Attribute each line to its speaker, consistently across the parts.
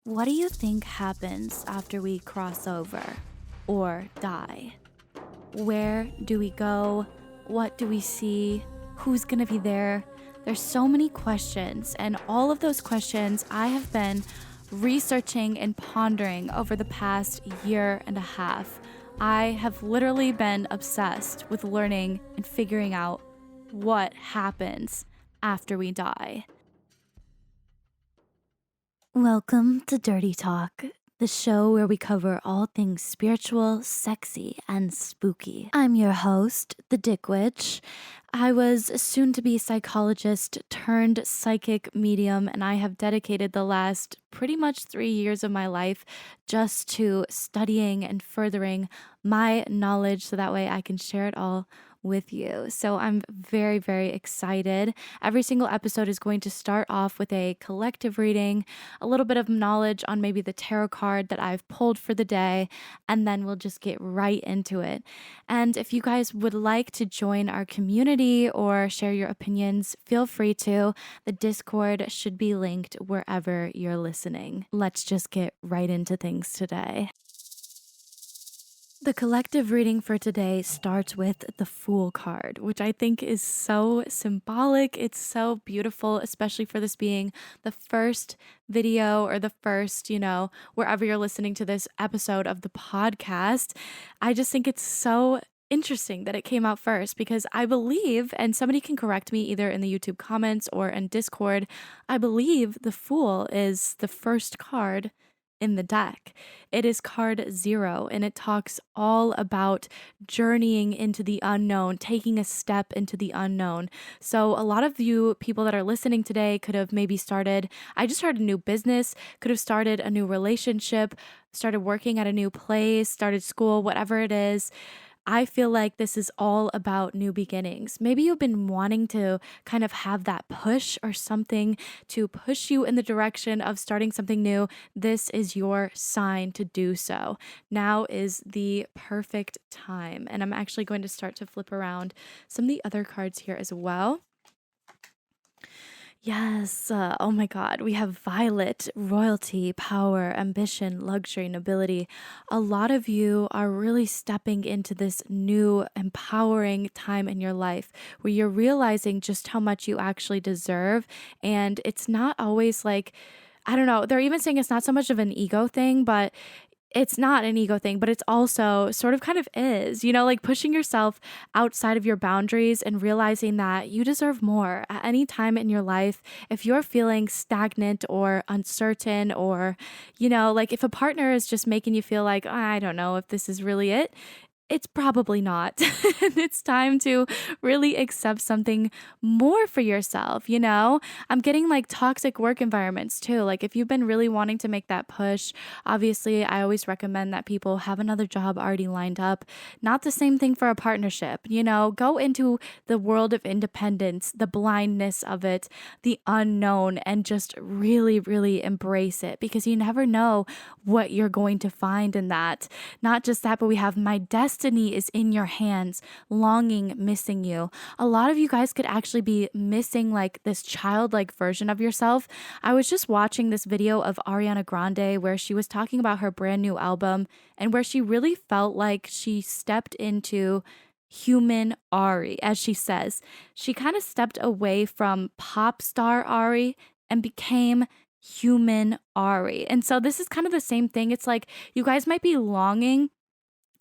Speaker 1: What do you think happens after we cross over or die? Where do we go? What do we see? Who's going to be there? There's so many questions, and all of those questions I have been researching and pondering over the past year and a half. I have literally been obsessed with learning and figuring out what happens after we die. Welcome to Dirty Talk, the show where we cover all things spiritual, sexy, and spooky. I'm your host, the 𝘋𝘐𝘙. I was a soon-to-be psychologist turned psychic medium, and I have dedicated the last pretty much 3 years of my life just to studying and furthering my knowledge so that way I can share it all with you. So I'm very, very excited. Every single episode is going to start off with a collective reading, a little bit of knowledge on maybe the tarot card that I've pulled for the day, and then we'll just get right into it. And if you guys would like to join our community or share your opinions, feel free to. The Discord should be linked wherever you're listening. Let's just get right into things today. The collective reading for today starts with the Fool card, which I think is so symbolic. It's so beautiful, especially for this being the first video or the first, wherever you're listening to this episode of the podcast. I just think it's so interesting that it came out first because I believe, and somebody can correct me either in the YouTube comments or in Discord, I believe the Fool is the first card in the deck. It is card 0, and it talks all about journeying into the unknown, taking a step into the unknown. So a lot of you people that are listening today could have maybe I just started a new business, could have started a new relationship, started working at a new place, started school, whatever it is. I feel like this is all about new beginnings. Maybe you've been wanting to kind of have that push or something to push you in the direction of starting something new. This is your sign to do so. Now is the perfect time. And I'm actually going to start to flip around some of the other cards here as well. Yes. Oh my God. We have Violet, royalty, power, ambition, luxury, nobility. A lot of you are really stepping into this new empowering time in your life where you're realizing just how much you actually deserve. And it's not always like, I don't know, they're even saying it's not so much of an ego thing, but it's not an ego thing, but it's also sort of kind of is, like pushing yourself outside of your boundaries and realizing that you deserve more at any time in your life. If you're feeling stagnant or uncertain or, like if a partner is just making you feel like, I don't know if this is really it, it's probably not. It's time to really accept something more for yourself, I'm getting like toxic work environments too. Like if you've been really wanting to make that push, obviously I always recommend that people have another job already lined up. Not the same thing for a partnership, go into the world of independence, the blindness of it, the unknown, and just really, really embrace it because you never know what you're going to find in that. Not just that, but we have my destiny is in your hands, longing, missing you. A lot of you guys could actually be missing like this childlike version of yourself. I was just watching this video of Ariana Grande where she was talking about her brand new album and where she really felt like she stepped into human Ari, as she says. She kind of stepped away from pop star Ari and became human Ari. And so this is kind of the same thing. It's like you guys might be longing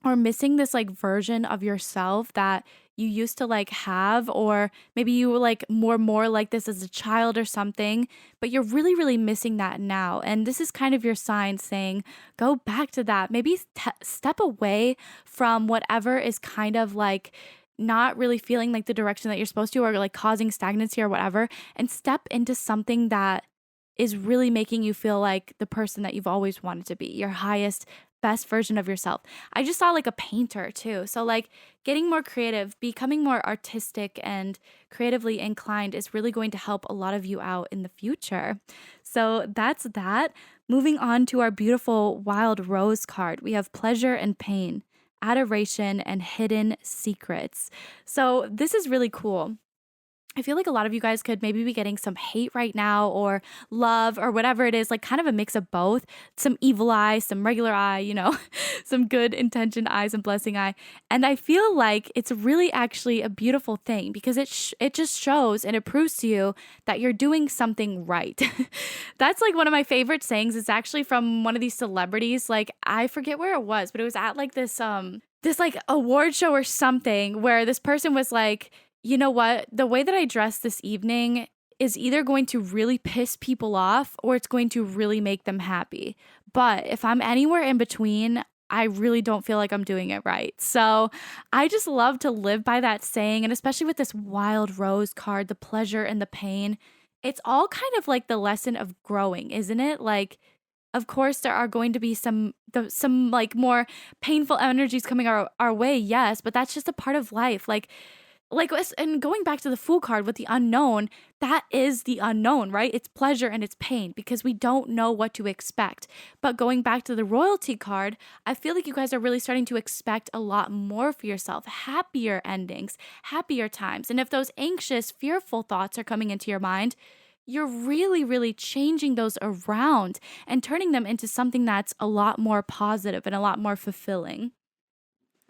Speaker 1: or missing this like version of yourself that you used to like have, or maybe you were like more like this as a child or something, but you're really, really missing that now. And this is kind of your sign saying, go back to that. Maybe step away from whatever is kind of like not really feeling like the direction that you're supposed to, or like causing stagnancy or whatever, and step into something that is really making you feel like the person that you've always wanted to be, your highest, best version of yourself. I just saw like a painter too. So like getting more creative, becoming more artistic and creatively inclined is really going to help a lot of you out in the future. So that's that. Moving on to our beautiful wild rose card. We have pleasure and pain, adoration and hidden secrets. So this is really cool. I feel like a lot of you guys could maybe be getting some hate right now or love or whatever it is, like kind of a mix of both. Some evil eye, some regular eye, some good intentioned eye, some blessing eye. And I feel like it's really actually a beautiful thing because it just shows and it proves to you that you're doing something right. That's like one of my favorite sayings. It's actually from one of these celebrities. Like I forget where it was, but it was at like this like award show or something where this person was like, you know what? The way that I dress this evening is either going to really piss people off or it's going to really make them happy. But if I'm anywhere in between, I really don't feel like I'm doing it right. So I just love to live by that saying. And especially with this wild rose card, the pleasure and the pain, it's all kind of like the lesson of growing, isn't it? Like, of course, there are going to be some like more painful energies coming our way. Yes, but that's just a part of life. And going back to the Fool card with the unknown, that is the unknown, right? It's pleasure and it's pain because we don't know what to expect. But going back to the royalty card, I feel like you guys are really starting to expect a lot more for yourself, happier endings, happier times. And if those anxious, fearful thoughts are coming into your mind, you're really, really changing those around and turning them into something that's a lot more positive and a lot more fulfilling.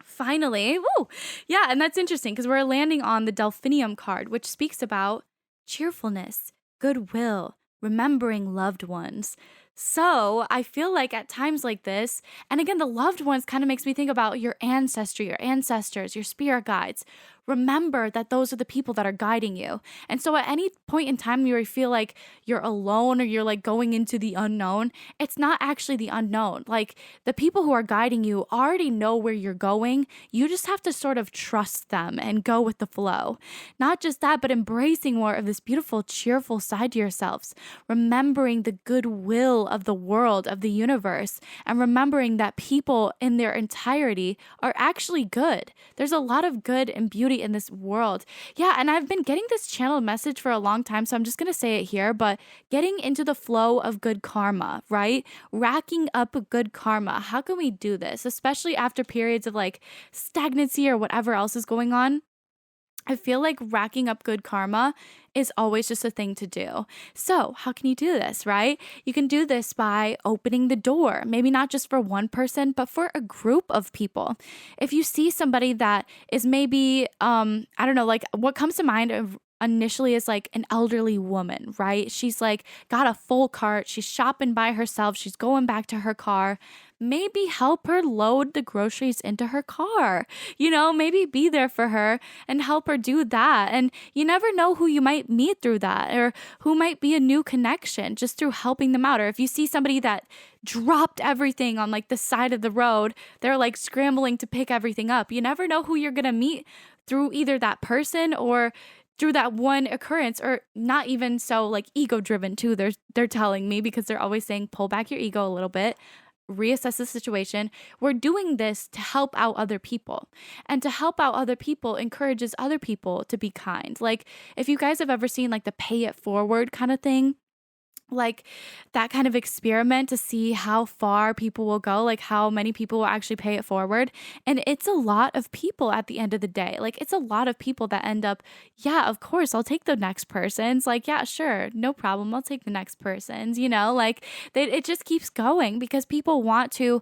Speaker 1: Finally, woo, yeah, and that's interesting because we're landing on the Delphinium card, which speaks about cheerfulness, goodwill, remembering loved ones. So I feel like at times like this, and again, the loved ones kind of makes me think about your ancestry, your ancestors, your spirit guides. Remember that those are the people that are guiding you. And so at any point in time where you feel like you're alone or you're like going into the unknown, it's not actually the unknown. Like the people who are guiding you already know where you're going. You just have to sort of trust them and go with the flow. Not just that, but embracing more of this beautiful, cheerful side to yourselves. Remembering the goodwill of the world, of the universe, and remembering that people in their entirety are actually good. There's a lot of good and beauty in this world. Yeah, and I've been getting this channeled message for a long time, so I'm just going to say it here, but getting into the flow of good karma, right? Racking up good karma. How can we do this? Especially after periods of like stagnancy or whatever else is going on. I feel like racking up good karma is always just a thing to do. So how can you do this, right? You can do this by opening the door, maybe not just for one person, but for a group of people. If you see somebody that is maybe, I don't know, like what comes to mind of initially is like an elderly woman, right? She's like got a full cart. She's shopping by herself. She's going back to her car. Maybe help her load the groceries into her car, maybe be there for her and help her do that. And you never know who you might meet through that or who might be a new connection just through helping them out. Or if you see somebody that dropped everything on like the side of the road, they're like scrambling to pick everything up. You never know who you're going to meet through either that person or through that one occurrence, or not even so like ego driven too. They're telling me because they're always saying, pull back your ego a little bit, reassess the situation. We're doing this to help out other people. And to help out other people encourages other people to be kind. Like if you guys have ever seen like the pay it forward kind of thing, like that kind of experiment to see how far people will go, like how many people will actually pay it forward. And it's a lot of people at the end of the day. Like it's a lot of people that end up, yeah, of course, I'll take the next person's. Like, yeah, sure, no problem. I'll take the next person's, it just keeps going because people want to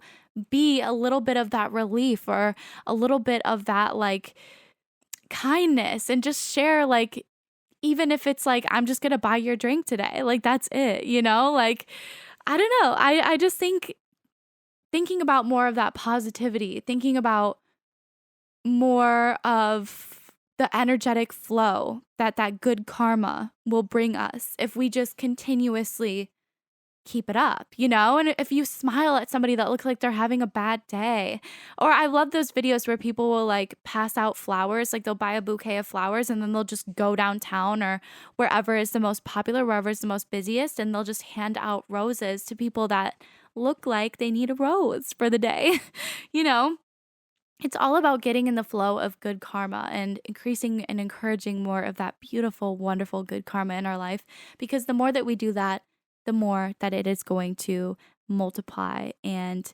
Speaker 1: be a little bit of that relief or a little bit of that like kindness and just share like, even if it's like, I'm just going to buy your drink today. Like, that's it, Like, I don't know. I just thinking about more of that positivity, thinking about more of the energetic flow that good karma will bring us if we just continuously keep it up, And if you smile at somebody that looks like they're having a bad day, or I love those videos where people will like pass out flowers, like they'll buy a bouquet of flowers and then they'll just go downtown or wherever is the most popular, wherever is the most busiest, and they'll just hand out roses to people that look like they need a rose for the day, It's all about getting in the flow of good karma and increasing and encouraging more of that beautiful, wonderful good karma in our life, because the more that we do that, the more that it is going to multiply and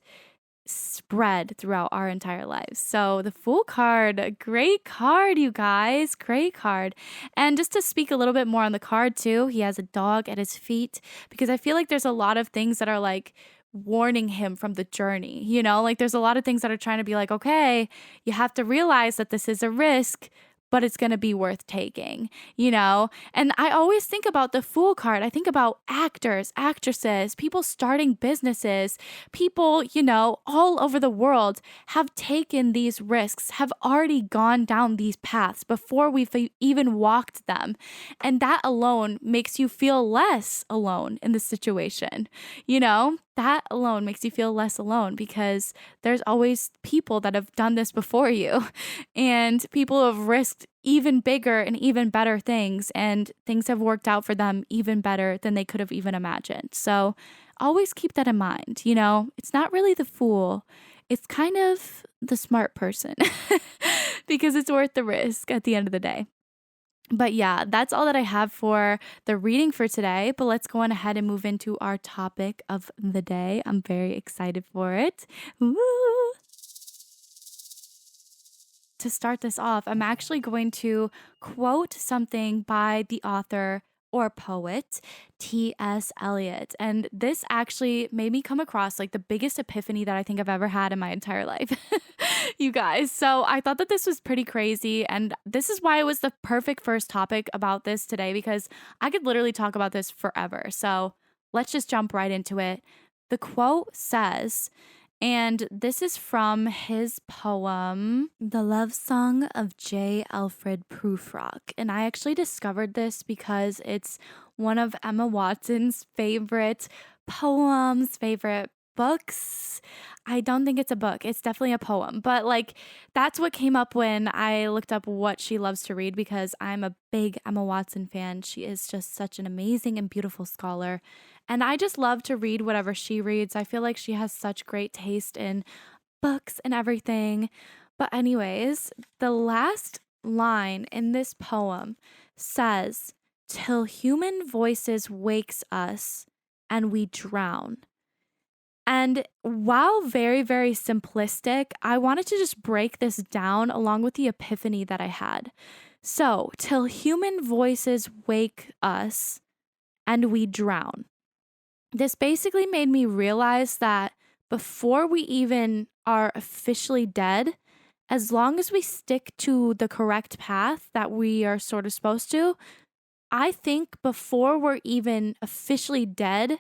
Speaker 1: spread throughout our entire lives. So the Fool card, great card, you guys, great card. And just to speak a little bit more on the card too, he has a dog at his feet, because I feel like there's a lot of things that are like warning him from the journey, like there's a lot of things that are trying to be like, okay, you have to realize that this is a risk, but it's going to be worth taking, And I always think about the Fool card. I think about actors, actresses, people starting businesses, people, all over the world have taken these risks, have already gone down these paths before we've even walked them. And that alone makes you feel less alone in the situation, That alone makes you feel less alone, because there's always people that have done this before you, and people who have risked even bigger and even better things, and things have worked out for them even better than they could have even imagined. So always keep that in mind. It's not really the fool. It's kind of the smart person because it's worth the risk at the end of the day. But yeah, that's all that I have for the reading for today. But let's go on ahead and move into our topic of the day. I'm very excited for it. Woo! To start this off, I'm actually going to quote something by the author or poet, T.S. Eliot. And this actually made me come across like the biggest epiphany that I think I've ever had in my entire life, you guys. So I thought that this was pretty crazy. And this is why it was the perfect first topic about this today, because I could literally talk about this forever. So let's just jump right into it. The quote says, and this is from his poem, The Love Song of 𝘗𝘕𝘓. And I actually discovered this because it's one of Emma Watson's favorite poems, favorite books. I don't think it's a book. It's definitely a poem. But like, that's what came up when I looked up what she loves to read, because I'm a big Emma Watson fan. She is just such an amazing and beautiful scholar. And I just love to read whatever she reads. I feel like she has such great taste in books and everything. But anyways, the last line in this poem says, "Till human voices wakes us and we drown." And while very, very simplistic, I wanted to just break this down along with the epiphany that I had. So, till human voices wake us and we drown. This basically made me realize that before we even are officially dead, as long as we stick to the correct path that we are sort of supposed to, I think before we're even officially dead,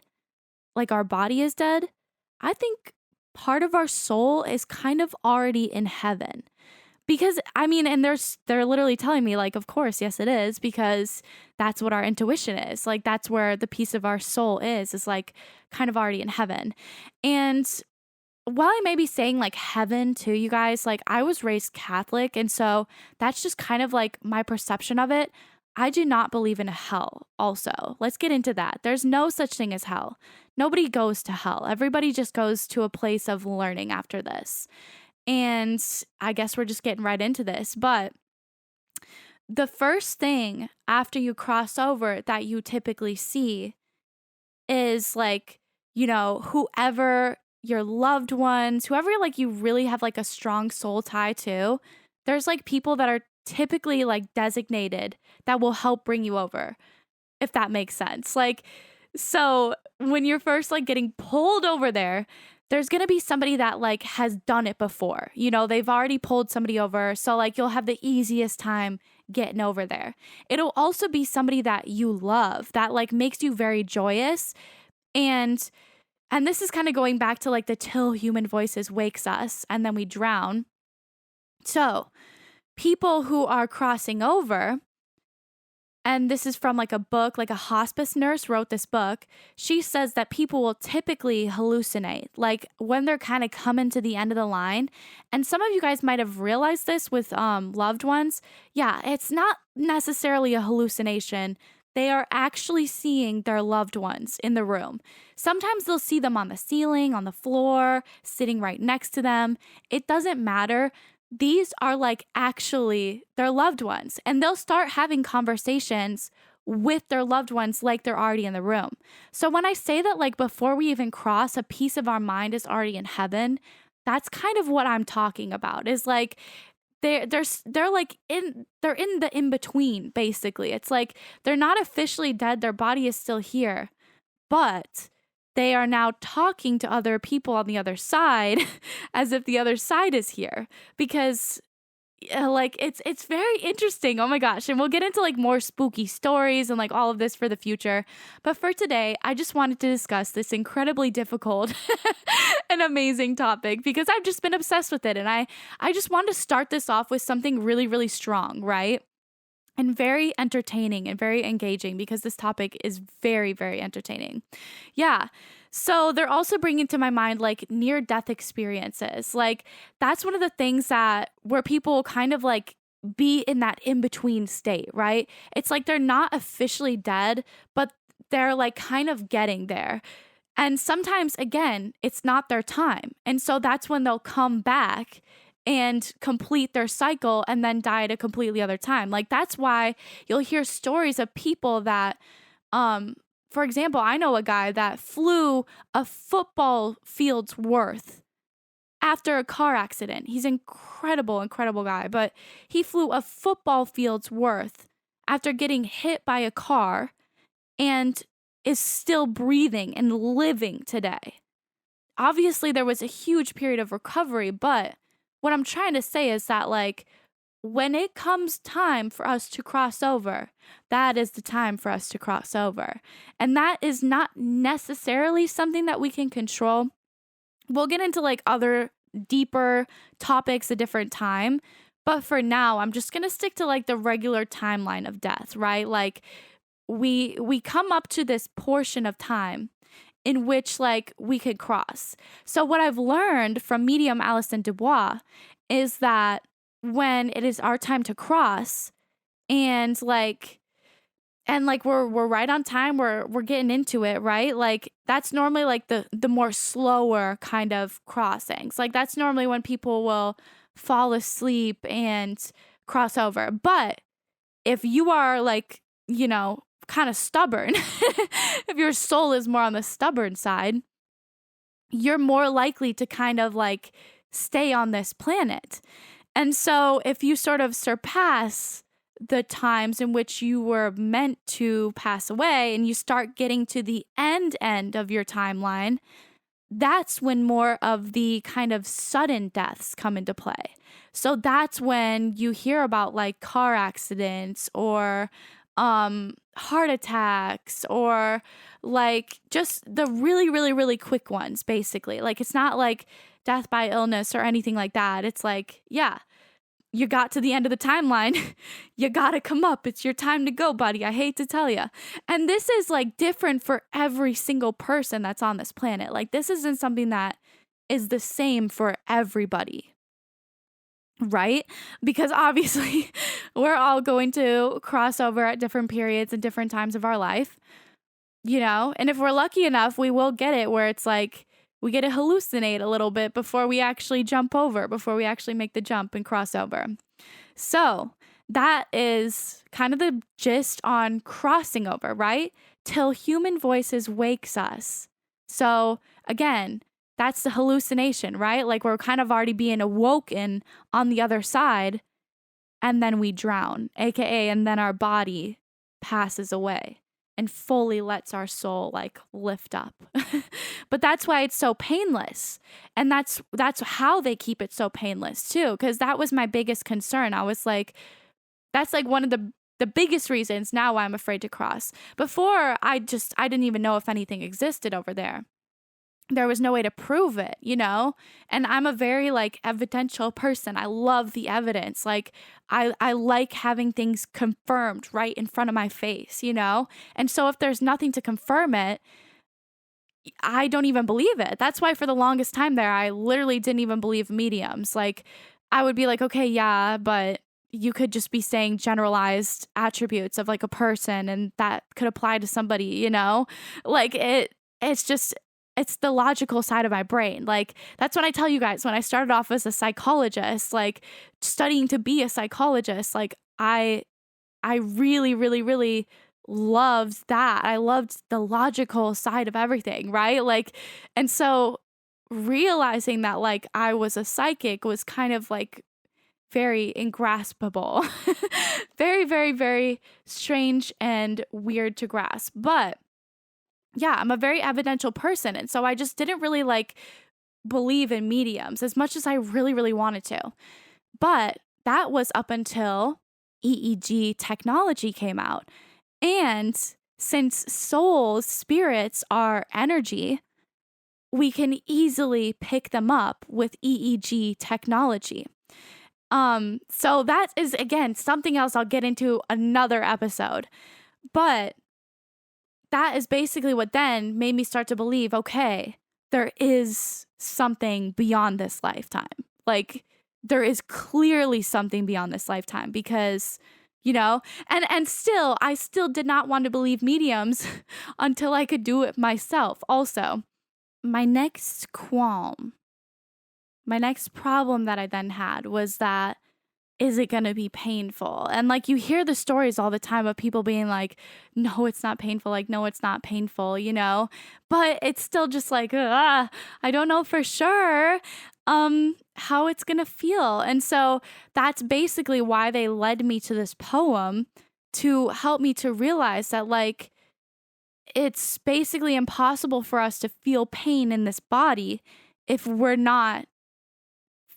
Speaker 1: like our body is dead, I think part of our soul is kind of already in heaven. Because, I mean, and they're literally telling me, like, of course, yes, it is, because that's what our intuition is. Like, that's where the piece of our soul is like kind of already in heaven. And while I may be saying like heaven to you guys, like I was raised Catholic. And so that's just kind of like my perception of it. I do not believe in hell also. Let's get into that. There's no such thing as hell. Nobody goes to hell. Everybody just goes to a place of learning after this. And I guess we're just getting right into this. But the first thing after you cross over that you typically see is like, whoever your loved ones, whoever like you really have like a strong soul tie to, there's like people that are typically like designated that will help bring you over, if that makes sense. Like, so when you're first like getting pulled over there, there's going to be somebody that like has done it before. They've already pulled somebody over. So like you'll have the easiest time getting over there. It'll also be somebody that you love that like makes you very joyous. And this is kind of going back to like the till human voices wakes us and then we drown. So people who are crossing over, and this is from like a book, like a hospice nurse wrote this book. She says that people will typically hallucinate, like when they're kind of coming to the end of the line. And some of you guys might have realized this with loved ones. Yeah, it's not necessarily a hallucination. They are actually seeing their loved ones in the room. Sometimes they'll see them on the ceiling, on the floor, sitting right next to them. It doesn't matter. These are like actually their loved ones, and they'll start having conversations with their loved ones like they're already in the room. So when I say that like before we even cross, a piece of our mind is already in heaven, that's kind of what I'm talking about, is like they're like they're in the in between, basically. It's like they're not officially dead, their body is still here, but they are now talking to other people on the other side as if the other side is here, because like it's very interesting. Oh my gosh. And we'll get into like more spooky stories and like all of this for the future. But for today, I just wanted to discuss this incredibly difficult and amazing topic because I've just been obsessed with it. And I just wanted to start this off with something really, really strong, right? And very entertaining and very engaging, because this topic is very, very entertaining. Yeah. So they're also bringing to my mind like near-death experiences. Like that's one of the things that where people kind of like be in that in-between state, right? It's like they're not officially dead, but they're like kind of getting there. And sometimes, again, it's not their time. And so that's when they'll come back and complete their cycle and then die at a completely other time. Like that's why you'll hear stories of people that, for example, I know a guy that flew a football field's worth after a car accident. He's an incredible guy, but he flew a football field's worth after getting hit by a car and is still breathing and living today. Obviously, there was a huge period of recovery, but what I'm trying to say is that, like, when it comes time for us to cross over, that is the time for us to cross over. And that is not necessarily something that we can control. We'll get into, like, other deeper topics a different time. But for now, I'm just going to stick to, like, the regular timeline of death, right? Like, we come up to this portion of time in which like we could cross. So what I've learned from medium Alison Dubois is that when it is our time to cross and we're right on time, we're getting into it, right? Like that's normally like the more slower kind of crossings. Like that's normally when people will fall asleep and cross over. But if you are like, you know, kind of stubborn, if your soul is more on the stubborn side, you're more likely to kind of like stay on this planet. And so if you sort of surpass the times in which you were meant to pass away and you start getting to the end of your timeline, that's when more of the kind of sudden deaths come into play. So that's when you hear about like car accidents or heart attacks or like just the really, really, really quick ones, basically. Like it's not like death by illness or anything like that. It's like, yeah, you got to the end of the timeline. You got to come up. It's your time to go, buddy. I hate to tell you. And this is like different for every single person that's on this planet. Like this isn't something that is the same for everybody. Right? Because obviously we're all going to cross over at different periods and different times of our life, you know? And if we're lucky enough, we will get it where it's like we get to hallucinate a little bit before we actually jump over, before we actually make the jump and cross over. So that is kind of the gist on crossing over, right? Till human voices wakes us. So again, that's the hallucination, right? Like we're kind of already being awoken on the other side and then we drown, aka, and then our body passes away and fully lets our soul like lift up. But that's why it's so painless. And that's how they keep it so painless too, because that was my biggest concern. I was like, that's like one of the biggest reasons now why I'm afraid to cross. Before, I didn't even know if anything existed over there. There was no way to prove it, you know? And I'm a very like evidential person. I love the evidence. Like I like having things confirmed right in front of my face, you know? And so if there's nothing to confirm it, I don't even believe it. That's why for the longest time there, I literally didn't even believe mediums. Like I would be like, okay, yeah, but you could just be saying generalized attributes of like a person and that could apply to somebody, you know? Like it's the logical side of my brain. Like, that's what I tell you guys. When I started off as a psychologist, like studying to be a psychologist, like I really, really, really loved that. I loved the logical side of everything, right? Like, and so realizing that like I was a psychic was kind of like very ingraspable. Very, very, very strange and weird to grasp. But yeah, I'm a very evidential person. And so I just didn't really like believe in mediums as much as I really, really wanted to. But that was up until EEG technology came out. And since souls, spirits are energy, we can easily pick them up with EEG technology. So that is, again, something else I'll get into another episode. But that is basically what then made me start to believe, okay, there is something beyond this lifetime. Like, there is clearly something beyond this lifetime because, you know, and still, I still did not want to believe mediums until I could do it myself. Also, my next qualm, my next problem that I then had was that, is it going to be painful? And like you hear the stories all the time of people being like, no, it's not painful. Like, no, it's not painful, you know, but it's still just like, I don't know for sure how it's going to feel. And so that's basically why they led me to this poem, to help me to realize that like, it's basically impossible for us to feel pain in this body if we're not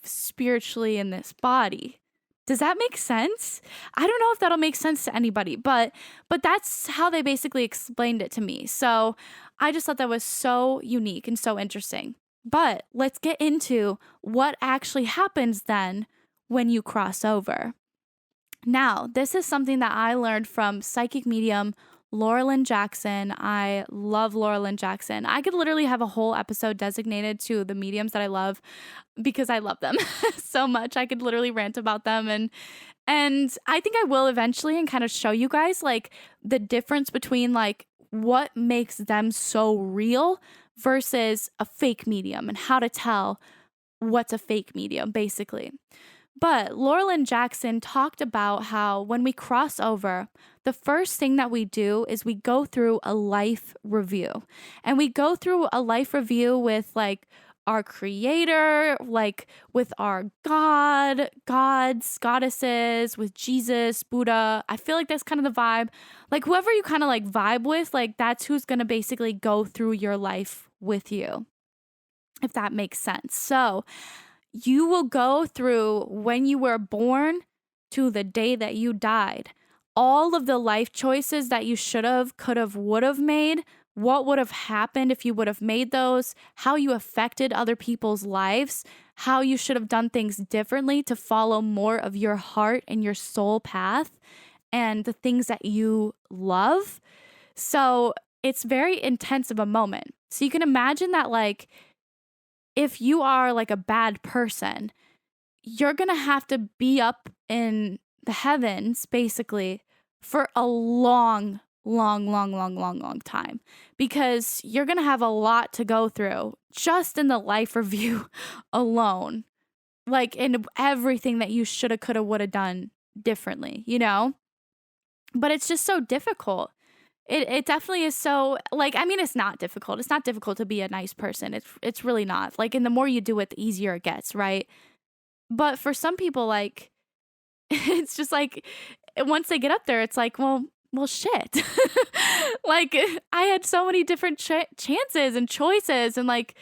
Speaker 1: spiritually in this body. Does that make sense? I don't know if that'll make sense to anybody, but that's how they basically explained it to me. So I just thought that was so unique and so interesting. But let's get into what actually happens then when you cross over. Now, this is something that I learned from psychic medium Laura Jackson. I love Laura Jackson. I could literally have a whole episode designated to the mediums that I love because I love them so much. I could literally rant about them and I think I will eventually and kind of show you guys like the difference between like what makes them so real versus a fake medium and how to tell what's a fake medium basically. But Laura Jackson talked about how when we cross over, the first thing that we do is we go through a life review. And we go through a life review with like our creator, like with our God, gods, goddesses, with Jesus, Buddha. I feel like that's kind of the vibe. Like whoever you kind of like vibe with, like that's who's going to basically go through your life with you, if that makes sense. So you will go through when you were born to the day that you died. All of the life choices that you should have, could have, would have made, what would have happened if you would have made those, how you affected other people's lives, how you should have done things differently to follow more of your heart and your soul path and the things that you love. So it's very intense of a moment. So you can imagine that like, if you are like a bad person, you're going to have to be up in the heavens basically for a long time because you're going to have a lot to go through just in the life review alone, like in everything that you should have, could have, would have done differently, you know? But it's just so difficult. It definitely is so, like, I mean, it's not difficult. It's not difficult to be a nice person. It's really not. Like, and the more you do it, the easier it gets, right? But for some people, like, it's just like, once they get up there, it's like, well, shit. Like, I had so many different chances and choices, and, like,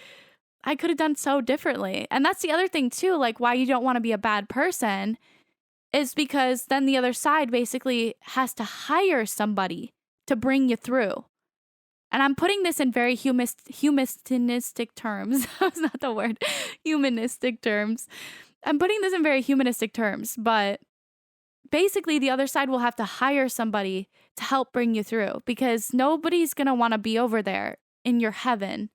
Speaker 1: I could have done so differently. And that's the other thing, too, like, why you don't want to be a bad person is because then the other side basically has to hire somebody to bring you through. And I'm putting this in very humanistic terms. That's not the word. Humanistic terms. I'm putting this in very humanistic terms, but basically the other side will have to hire somebody to help bring you through because nobody's going to want to be over there in your heaven,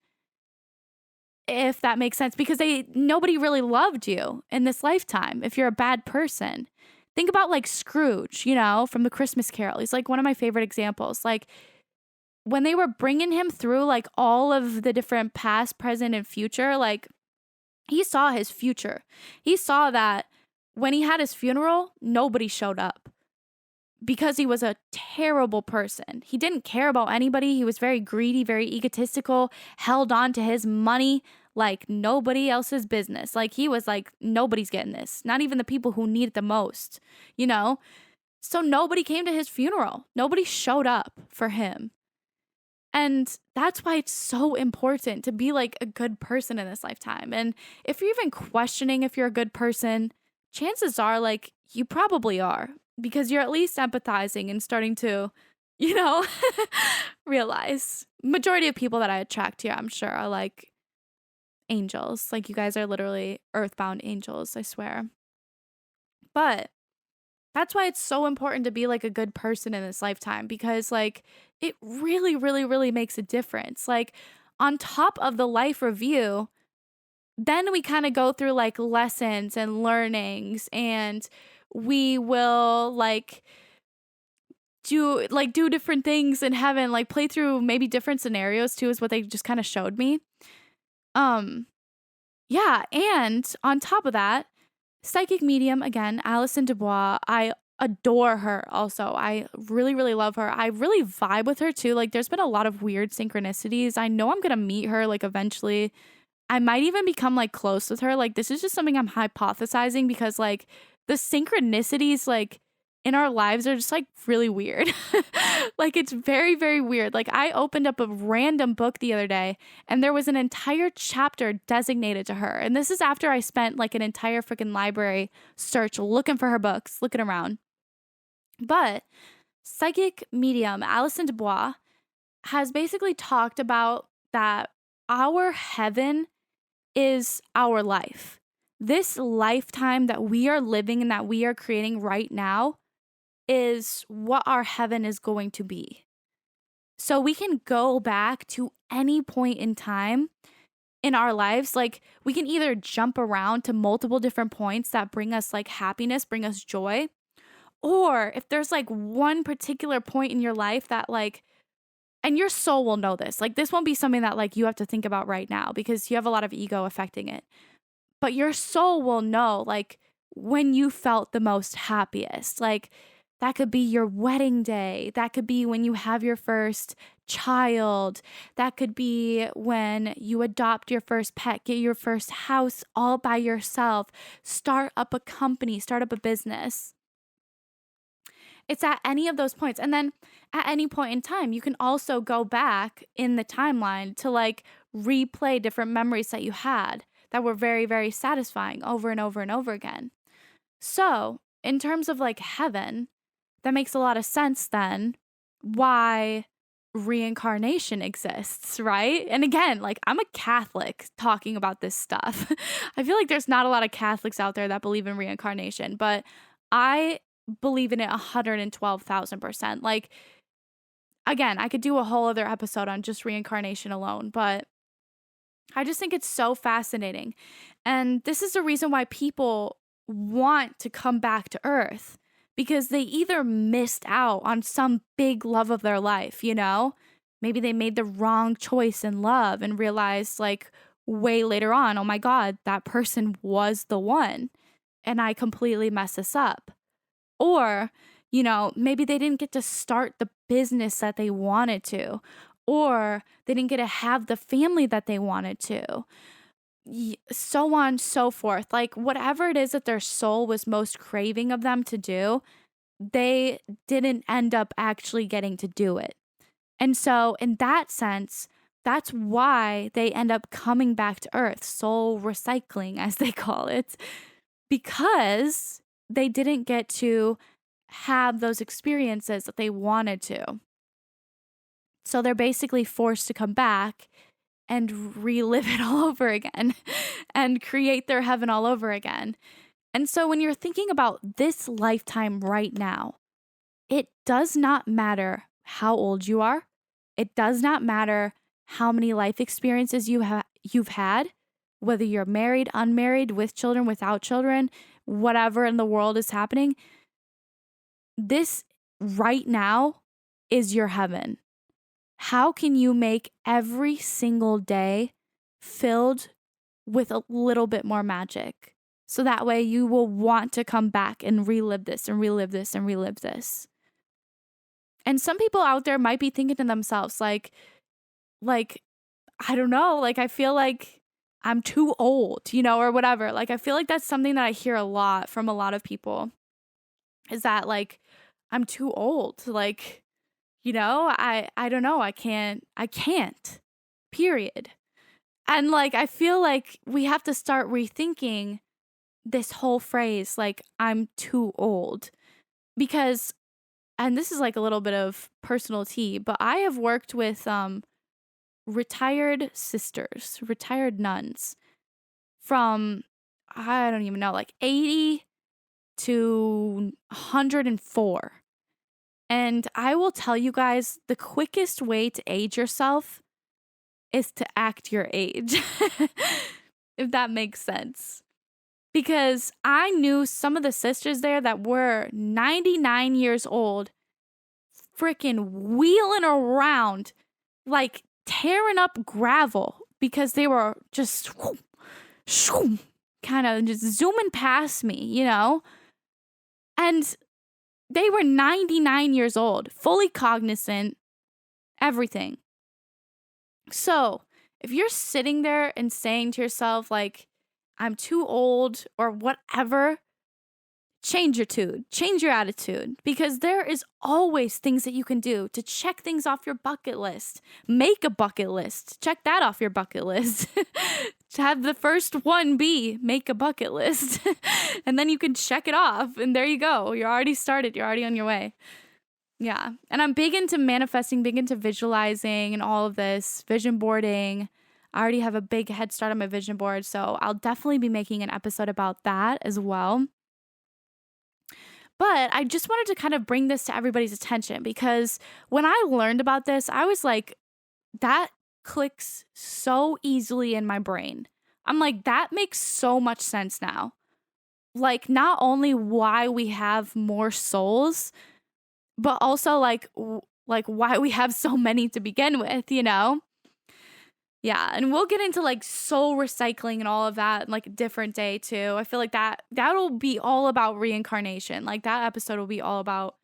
Speaker 1: if that makes sense, because nobody really loved you in this lifetime if you're a bad person. Think about like Scrooge, you know, from the Christmas Carol. He's like one of my favorite examples. Like when they were bringing him through like all of the different past, present, and future, like he saw his future. He saw that when he had his funeral, nobody showed up because he was a terrible person. He didn't care about anybody. He was very greedy, very egotistical, held on to his money like nobody else's business. Like he was like, nobody's getting this, not even the people who need it the most, you know? So nobody came to his funeral. Nobody showed up for him. And that's why it's so important to be like a good person in this lifetime. And if you're even questioning if you're a good person, chances are like you probably are, because you're at least empathizing and starting to, you know, realize. Majority of people that I attract here, I'm sure, are like angels. Like you guys are literally earthbound angels, I swear. But that's why it's so important to be like a good person in this lifetime, because like it really, really, really makes a difference. Like on top of the life review, then we kind of go through like lessons and learnings, and we will like do different things in heaven, like play through maybe different scenarios too, is what they just kind of showed me. Yeah, and on top of that, psychic medium, again, Alison Dubois, I adore her also. I really, really love her. I really vibe with her too. Like there's been a lot of weird synchronicities. I know I'm going to meet her like eventually. I might even become like close with her. Like this is just something I'm hypothesizing, because like the synchronicities like in our lives are just like really weird. Like it's very, very weird. Like I opened up a random book the other day and there was an entire chapter designated to her. And this is after I spent like an entire freaking library search looking for her books, looking around. But psychic medium Alison Dubois has basically talked about that our heaven is our life. This lifetime that we are living and that we are creating right now is what our heaven is going to be. So we can go back to any point in time in our lives. Like we can either jump around to multiple different points that bring us like happiness, bring us joy. Or if there's like one particular point in your life that like, and your soul will know this, like this won't be something that like you have to think about right now because you have a lot of ego affecting it. But your soul will know like when you felt the most happiest. Like that could be your wedding day. That could be when you have your first child. That could be when you adopt your first pet, get your first house all by yourself, start up a company, start up a business. It's at any of those points. And then at any point in time, you can also go back in the timeline to like replay different memories that you had that were very, very satisfying over and over and over again. So in terms of like heaven, that makes a lot of sense then why reincarnation exists, right? And again, like I'm a Catholic talking about this stuff. I feel like there's not a lot of Catholics out there that believe in reincarnation, but I believe in it 112,000%. Like, again, I could do a whole other episode on just reincarnation alone, but I just think it's so fascinating. And this is the reason why people want to come back to Earth, because they either missed out on some big love of their life, you know? Maybe they made the wrong choice in love and realized like way later on, oh my God, that person was the one and I completely messed this up. Or, you know, maybe they didn't get to start the business that they wanted to, or they didn't get to have the family that they wanted to, so on, so forth. Like whatever it is that their soul was most craving of them to do, they didn't end up actually getting to do it. And so in that sense, that's why they end up coming back to Earth, soul recycling, as they call it, because they didn't get to have those experiences that they wanted to. So they're basically forced to come back and relive it all over again and create their heaven all over again. And so when you're thinking about this lifetime right now, it does not matter how old you are. It does not matter how many life experiences you've had, whether you're married, unmarried, with children, without children, whatever in the world is happening. This right now is your heaven. How can you make every single day filled with a little bit more magic? So that way you will want to come back and relive this and relive this and relive this. And some people out there might be thinking to themselves like, I don't know, like I feel like I'm too old, you know, or whatever. Like, I feel like that's something that I hear a lot from a lot of people, is that like, I'm too old. Like, you know, I don't know. I can't, period. And like, I feel like we have to start rethinking this whole phrase, like, I'm too old, because, and this is like a little bit of personal tea, but I have worked with, retired sisters, retired nuns from, I don't even know, like 80 to 104. And I will tell you guys, the quickest way to age yourself is to act your age, if that makes sense. Because I knew some of the sisters there that were 99 years old, freaking wheeling around, like tearing up gravel, because they were just kind of just zooming past me, you know? And they were 99 years old, fully cognizant, everything. So if you're sitting there and saying to yourself, like, I'm too old or whatever, change your tune, change your attitude, because there is always things that you can do to check things off your bucket list. Make a bucket list. Check that off your bucket list. To have the first one be make a bucket list. And then you can check it off. And there you go. You're already started. You're already on your way. Yeah. And I'm big into manifesting, big into visualizing and all of this, vision boarding. I already have a big head start on my vision board. So I'll definitely be making an episode about that as well. But I just wanted to kind of bring this to everybody's attention, because when I learned about this, I was like, that clicks so easily in my brain. I'm like, that makes so much sense now. Like, not only why we have more souls, but also like why we have so many to begin with, you know? Yeah, and we'll get into like soul recycling and all of that in like a different day too. I feel like that'll be all about reincarnation. Like, that episode will be all about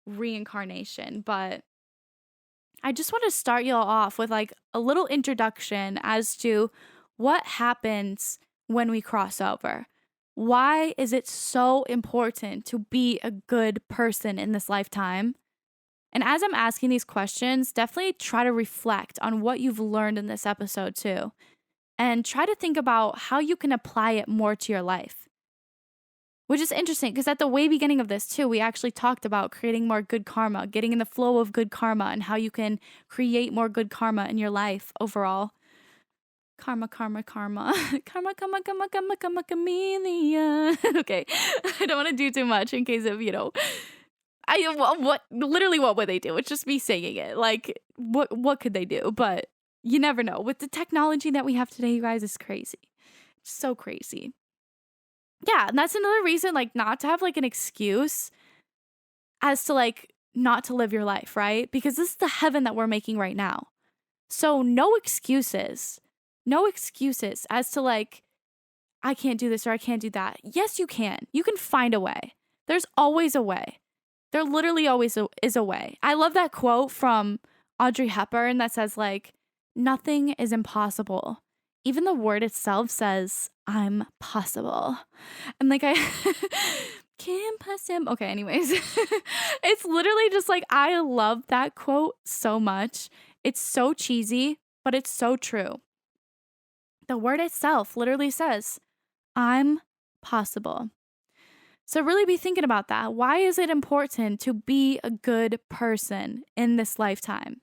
Speaker 1: reincarnation. But I just want to start y'all off with like a little introduction as to what happens when we cross over. Why is it so important to be a good person in this lifetime? And as I'm asking these questions, definitely try to reflect on what you've learned in this episode too. And try to think about how you can apply it more to your life. Which is interesting, because at the way beginning of this too, we actually talked about creating more good karma, getting in the flow of good karma, and how you can create more good karma in your life overall. Karma, karma, karma. Karma, karma, karma, karma, karma, chameleon. Okay, I don't want to do too much in case of, you know... what would they do? It's just me saying it. Like, what could they do? But you never know. With the technology that we have today, you guys, it's crazy. It's so crazy. Yeah, and that's another reason, like, not to have, like, an excuse as to, like, not to live your life, right? Because this is the heaven that we're making right now. So no excuses. No excuses as to, like, I can't do this or I can't do that. Yes, you can. You can find a way. There's always a way. There literally always is a way. I love that quote from Audrey Hepburn that says, like, nothing is impossible. Even the word itself says, I'm possible. And like, I can't pass him. Okay, anyways. It's literally just like, I love that quote so much. It's so cheesy, but it's so true. The word itself literally says, I'm possible. So really be thinking about that. Why is it important to be a good person in this lifetime?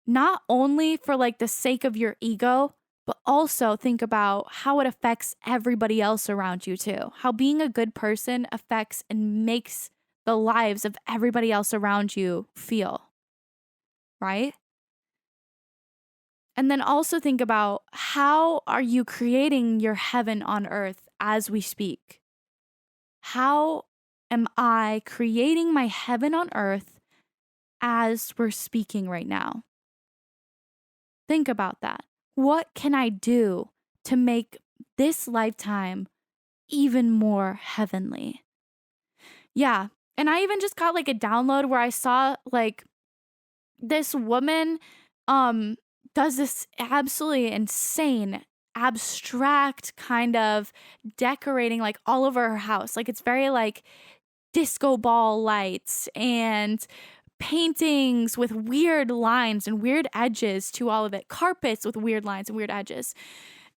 Speaker 1: Not only for like the sake of your ego, but also think about how it affects everybody else around you too. How being a good person affects and makes the lives of everybody else around you feel. Right? And then also think about, how are you creating your heaven on earth as we speak? How am I creating my heaven on earth as we're speaking right now? Think about that. What can I do to make this lifetime even more heavenly? Yeah. And I even just got like a download where I saw like this woman does this absolutely insane abstract kind of decorating like all over her house. Like it's very like disco ball lights and paintings with weird lines and weird edges to all of it, carpets with weird lines and weird edges.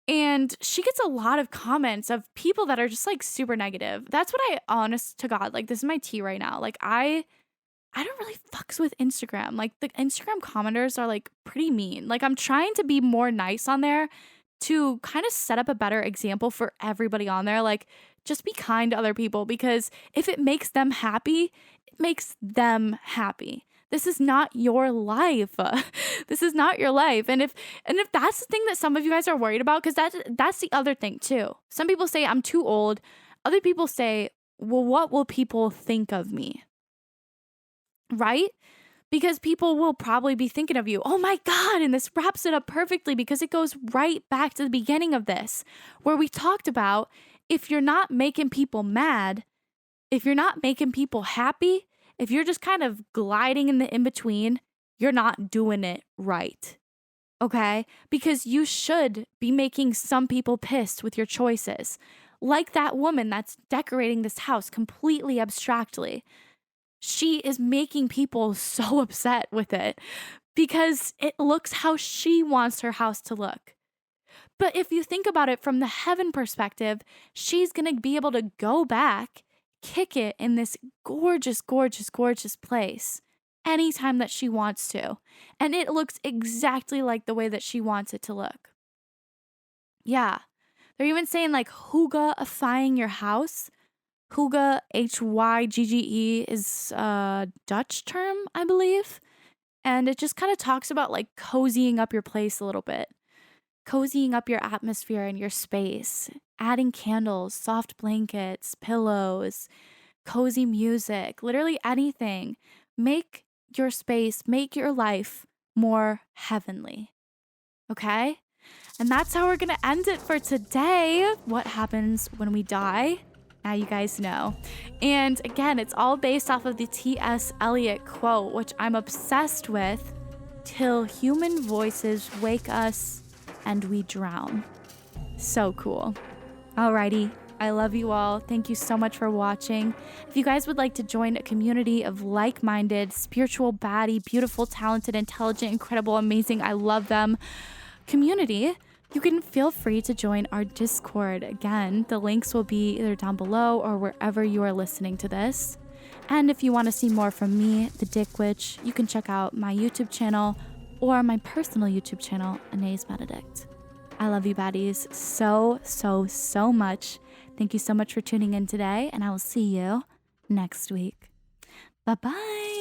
Speaker 1: And she gets a lot of comments of people that are just like super negative. That's what honest to God, like this is my tea right now. Like I don't really fucks with Instagram. Like the Instagram commenters are like pretty mean. Like I'm trying to be more nice on there to kind of set up a better example for everybody on there. Like just be kind to other people, because if it makes them happy, it makes them happy. This is not your life. This is not your life. And if that's the thing that some of you guys are worried about, because that's the other thing too. Some people say I'm too old. Other people say, well, what will people think of me? Right? Because people will probably be thinking of you. Oh my God. And this wraps it up perfectly, because it goes right back to the beginning of this, where we talked about if you're not making people mad, if you're not making people happy, if you're just kind of gliding in the in-between, you're not doing it right. Okay? Because you should be making some people pissed with your choices. Like that woman that's decorating this house completely abstractly. She is making people so upset with it because it looks how she wants her house to look. But if you think about it from the heaven perspective, she's going to be able to go back, kick it in this gorgeous, gorgeous, gorgeous place anytime that she wants to. And it looks exactly like the way that she wants it to look. Yeah. They're even saying like ℚ𝘬𝘕 your house. ℚ𝘬𝘋𝘐𝘙𝘔 is a Dutch term, I believe. And it just kind of talks about like cozying up your place a little bit. Cozying up your atmosphere and your space, adding candles, soft blankets, pillows, cozy music, literally anything. Make your space, make your life more heavenly. Okay? And that's how we're going to end it for today. What happens when we die? Now you guys know. And again, it's all based off of the T.S. Eliot quote, which I'm obsessed with. Till human voices wake us and we drown. So cool. Alrighty. I love you all. Thank you so much for watching. If you guys would like to join a community of like-minded, spiritual, baddie, beautiful, talented, intelligent, incredible, amazing, I love them community, you can feel free to join our Discord. Again, the links will be either down below or wherever you are listening to this. And if you want to see more from me, the 𝘖𝘋𝘙𝘛, you can check out my YouTube channel or my personal YouTube channel, 𝑘𝑚 Benedict. I love you baddies so, so, so much. Thank you so much for tuning in today, and I will see you next week. Bye-bye.